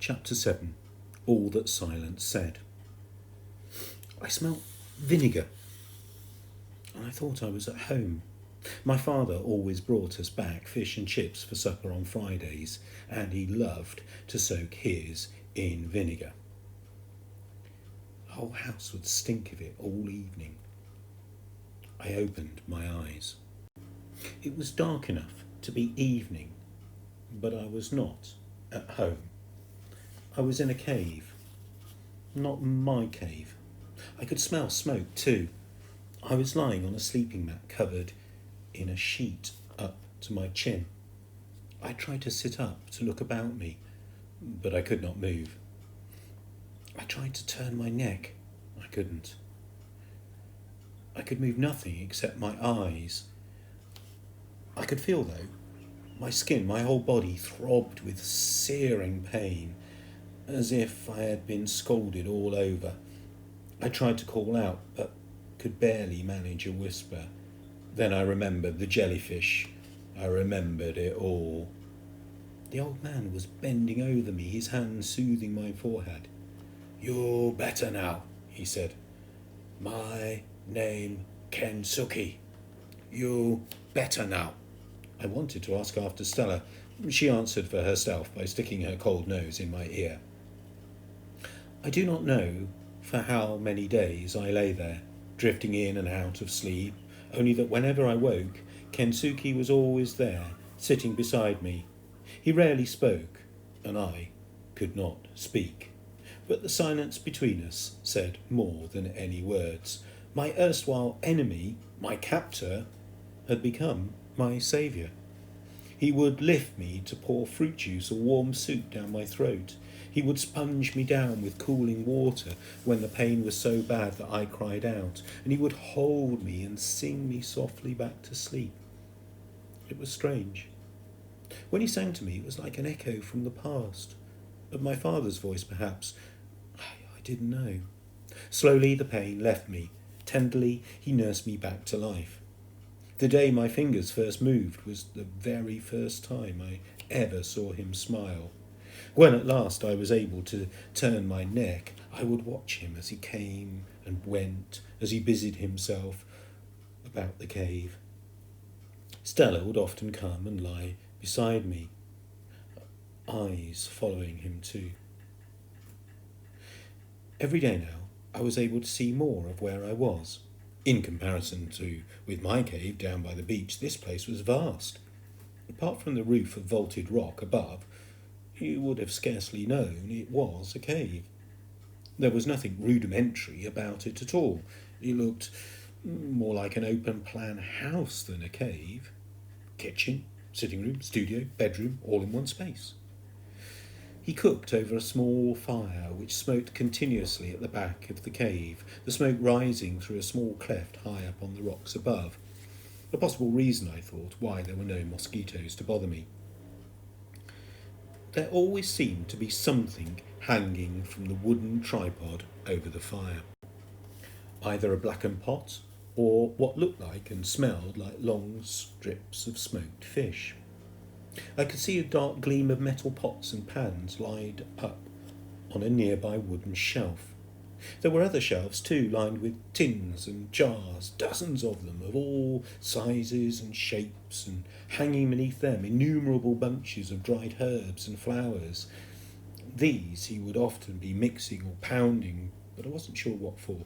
Chapter 7. All that silence said. I smelt vinegar, and I thought I was at home. My father always brought us back fish and chips for supper on Fridays, and he loved to soak his in vinegar. The whole house would stink of it all evening. I opened my eyes. It was dark enough to be evening, but I was not at home. I was in a cave. Not my cave. I could smell smoke too. I was lying on a sleeping mat covered in a sheet up to my chin. I tried to sit up to look about me, but I could not move. I tried to turn my neck. I couldn't. I could move nothing except my eyes. I could feel, though, my skin, my whole body throbbed with searing pain, as if I had been scalded all over. I tried to call out, but could barely manage a whisper. Then I remembered the jellyfish. I remembered it all. The old man was bending over me, his hand soothing my forehead. "You're better now," he said. "My name Kensuke. You better now." I wanted to ask after Stella. She answered for herself by sticking her cold nose in my ear. I do not know for how many days I lay there, drifting in and out of sleep, only that whenever I woke, Kensuke was always there, sitting beside me. He rarely spoke, and I could not speak. But the silence between us said more than any words. My erstwhile enemy, my captor, had become my saviour. He would lift me to pour fruit juice or warm soup down my throat. He would sponge me down with cooling water when the pain was so bad that I cried out, and he would hold me and sing me softly back to sleep. It was strange. When he sang to me, it was like an echo from the past. Of my father's voice, perhaps. I didn't know. Slowly the pain left me. Tenderly he nursed me back to life. The day my fingers first moved was the very first time I ever saw him smile. When at last I was able to turn my neck, I would watch him as he came and went, as he busied himself about the cave. Stella would often come and lie beside me, eyes following him too. Every day now, I was able to see more of where I was. In comparison to with my cave down by the beach, this place was vast. Apart from the roof of vaulted rock above, you would have scarcely known it was a cave. There was nothing rudimentary about it at all. It looked more like an open-plan house than a cave. Kitchen, sitting room, studio, bedroom, all in one space. He cooked over a small fire which smoked continuously at the back of the cave, the smoke rising through a small cleft high up on the rocks above. A possible reason, I thought, why there were no mosquitoes to bother me. There always seemed to be something hanging from the wooden tripod over the fire. Either a blackened pot or what looked like and smelled like long strips of smoked fish. I could see a dark gleam of metal pots and pans lined up on a nearby wooden shelf. There were other shelves too, lined with tins and jars, dozens of them, of all sizes and shapes, and hanging beneath them innumerable bunches of dried herbs and flowers. These he would often be mixing or pounding, but I wasn't sure what for.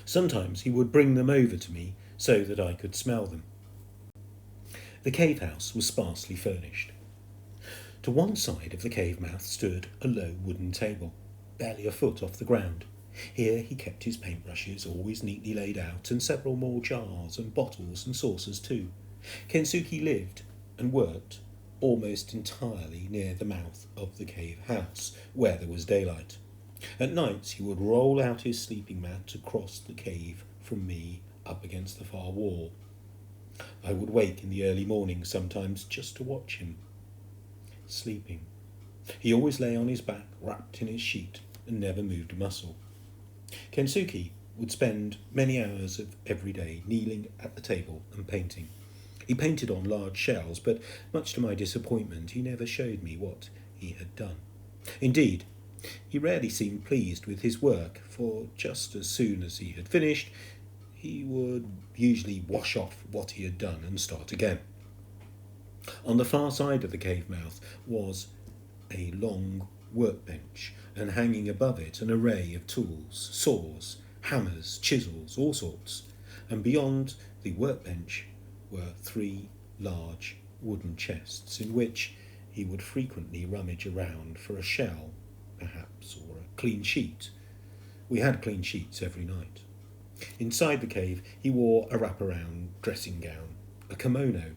Sometimes he would bring them over to me so that I could smell them. The cave house was sparsely furnished. To one side of the cave mouth stood a low wooden table, barely a foot off the ground. Here he kept his paintbrushes, always neatly laid out, and several more jars and bottles and saucers too. Kensuke lived and worked almost entirely near the mouth of the cave house, where there was daylight. At nights he would roll out his sleeping mat across the cave from me up against the far wall. I would wake in the early morning sometimes just to watch him, sleeping. He always lay on his back, wrapped in his sheet, and never moved a muscle. Kensuke would spend many hours of every day kneeling at the table and painting. He painted on large shells, but much to my disappointment he never showed me what he had done. Indeed, he rarely seemed pleased with his work, for just as soon as he had finished, he would usually wash off what he had done and start again. On the far side of the cave mouth was a long workbench, and hanging above it an array of tools, saws, hammers, chisels, all sorts, and beyond the workbench were 3 large wooden chests in which he would frequently rummage around for a shell, perhaps, or a clean sheet. We had clean sheets every night. Inside the cave he wore a wraparound dressing gown, a kimono,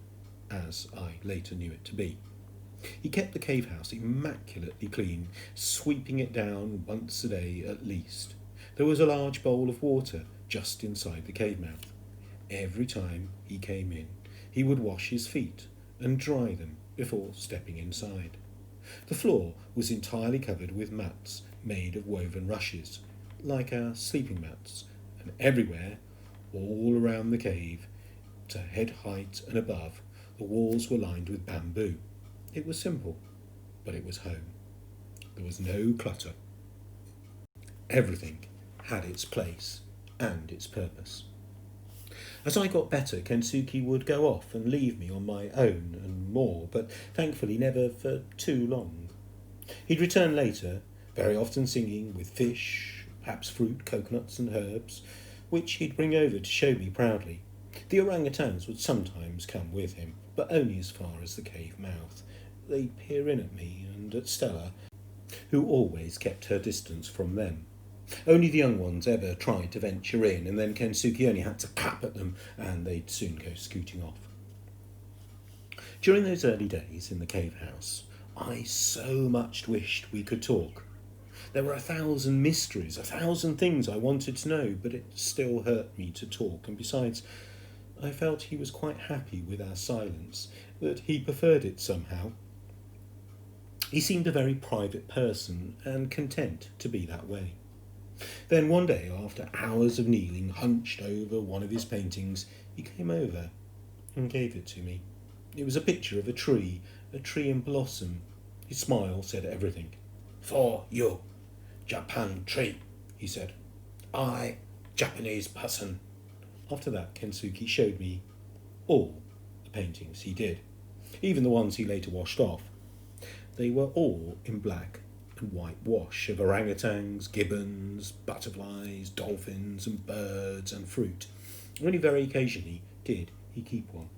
as I later knew it to be. He kept the cave house immaculately clean, sweeping it down once a day at least. There was a large bowl of water just inside the cave mouth. Every time he came in, he would wash his feet and dry them before stepping inside. The floor was entirely covered with mats made of woven rushes, like our sleeping mats, and everywhere, all around the cave, to head height and above, the walls were lined with bamboo. It was simple, but it was home. There was no clutter. Everything had its place and its purpose. As I got better, Kensuke would go off and leave me on my own and more, but thankfully never for too long. He'd return later, very often singing, with fish, perhaps fruit, coconuts and herbs, which he'd bring over to show me proudly. The orangutans would sometimes come with him, but only as far as the cave mouth. They'd peer in at me and at Stella, who always kept her distance from them. Only the young ones ever tried to venture in, and then Kensuke only had to clap at them, and they'd soon go scooting off. During those early days in the cave house, I so much wished we could talk. There were 1,000 mysteries, 1,000 things I wanted to know, but it still hurt me to talk, and besides, I felt he was quite happy with our silence, that he preferred it somehow. He seemed a very private person, and content to be that way. Then one day, after hours of kneeling hunched over one of his paintings, he came over and gave it to me. It was a picture of a tree in blossom. His smile said everything. "For you, Japan tree," he said. "I, Japanese person." After that, Kensuke showed me all the paintings he did, even the ones he later washed off. They were all in black and white wash of orangutans, gibbons, butterflies, dolphins and birds and fruit. Only very occasionally did he keep one,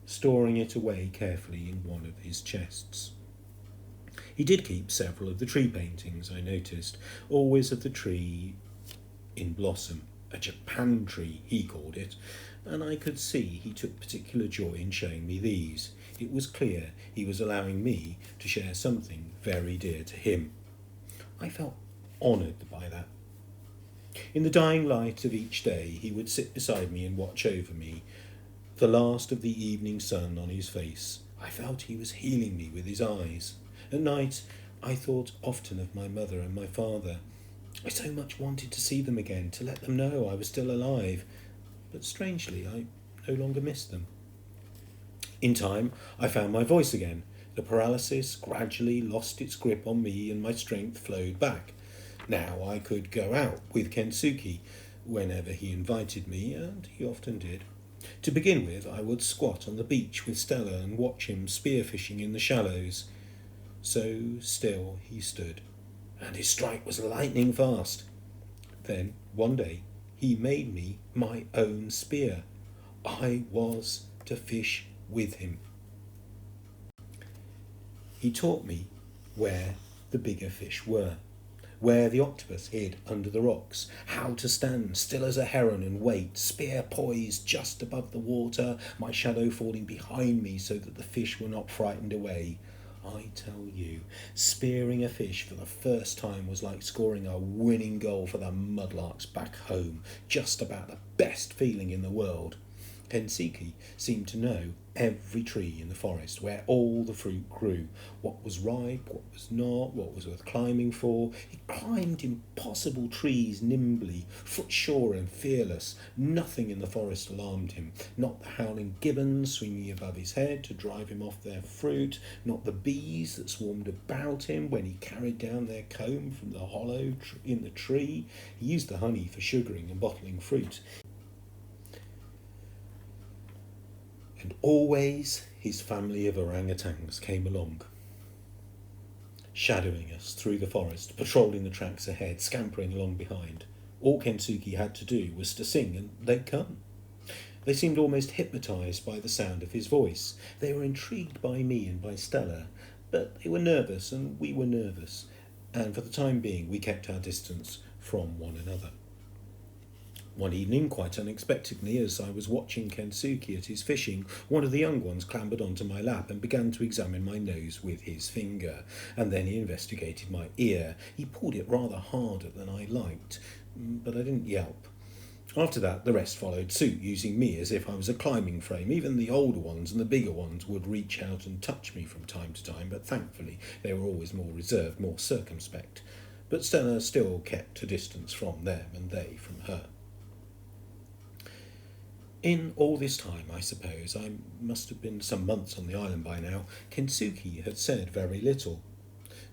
storing it away carefully in one of his chests. He did keep several of the tree paintings, I noticed, always of the tree in blossom, a Japan tree he called it, and I could see he took particular joy in showing me these. It was clear he was allowing me to share something very dear to him. I felt honoured by that. In the dying light of each day, he would sit beside me and watch over me, the last of the evening sun on his face. I felt he was healing me with his eyes. At night, I thought often of my mother and my father. I so much wanted to see them again, to let them know I was still alive, but strangely, I no longer missed them. In time, I found my voice again. The paralysis gradually lost its grip on me and my strength flowed back. Now I could go out with Kensuke whenever he invited me, and he often did. To begin with, I would squat on the beach with Stella and watch him spearfishing in the shallows. So still he stood, and his strike was lightning fast. Then, one day, he made me my own spear. I was to fish with him. He taught me where the bigger fish were, where the octopus hid under the rocks, how to stand still as a heron and wait, spear poised just above the water, my shadow falling behind me so that the fish were not frightened away. I tell you, spearing a fish for the first time was like scoring a winning goal for the mudlarks back home, just about the best feeling in the world. Kensuke seemed to know every tree in the forest, where all the fruit grew, what was ripe, what was not, what was worth climbing for. He climbed impossible trees nimbly, footsure and fearless. Nothing in the forest alarmed him, not the howling gibbons swinging above his head to drive him off their fruit, not the bees that swarmed about him when he carried down their comb from the hollow in the tree. He used the honey for sugaring and bottling fruit. And always his family of orangutans came along, shadowing us through the forest, patrolling the tracks ahead, scampering along behind. All Kensuke had to do was to sing and they'd come. They seemed almost hypnotised by the sound of his voice. They were intrigued by me and by Stella, but they were nervous and we were nervous, and for the time being we kept our distance from one another. One evening, quite unexpectedly, as I was watching Kensuke at his fishing, one of the young ones clambered onto my lap and began to examine my nose with his finger, and then he investigated my ear. He pulled it rather harder than I liked, but I didn't yelp. After that, the rest followed suit, using me as if I was a climbing frame. Even the older ones and the bigger ones would reach out and touch me from time to time, but thankfully they were always more reserved, more circumspect. But Stella still kept a distance from them and they from her. In all this time, I suppose, I must have been some months on the island by now, Kensuke had said very little.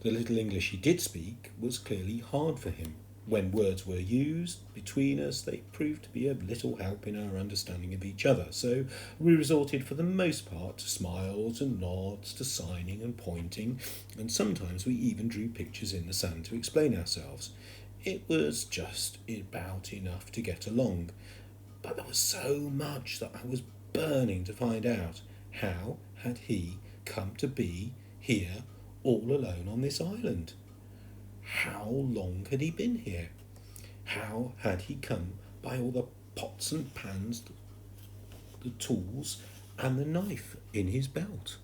The little English he did speak was clearly hard for him. When words were used between us, they proved to be of little help in our understanding of each other, so we resorted for the most part to smiles and nods, to signing and pointing, and sometimes we even drew pictures in the sand to explain ourselves. It was just about enough to get along. But there was so much that I was burning to find out. How had he come to be here all alone on this island? How long had he been here? How had he come by all the pots and pans, the tools, and the knife in his belt?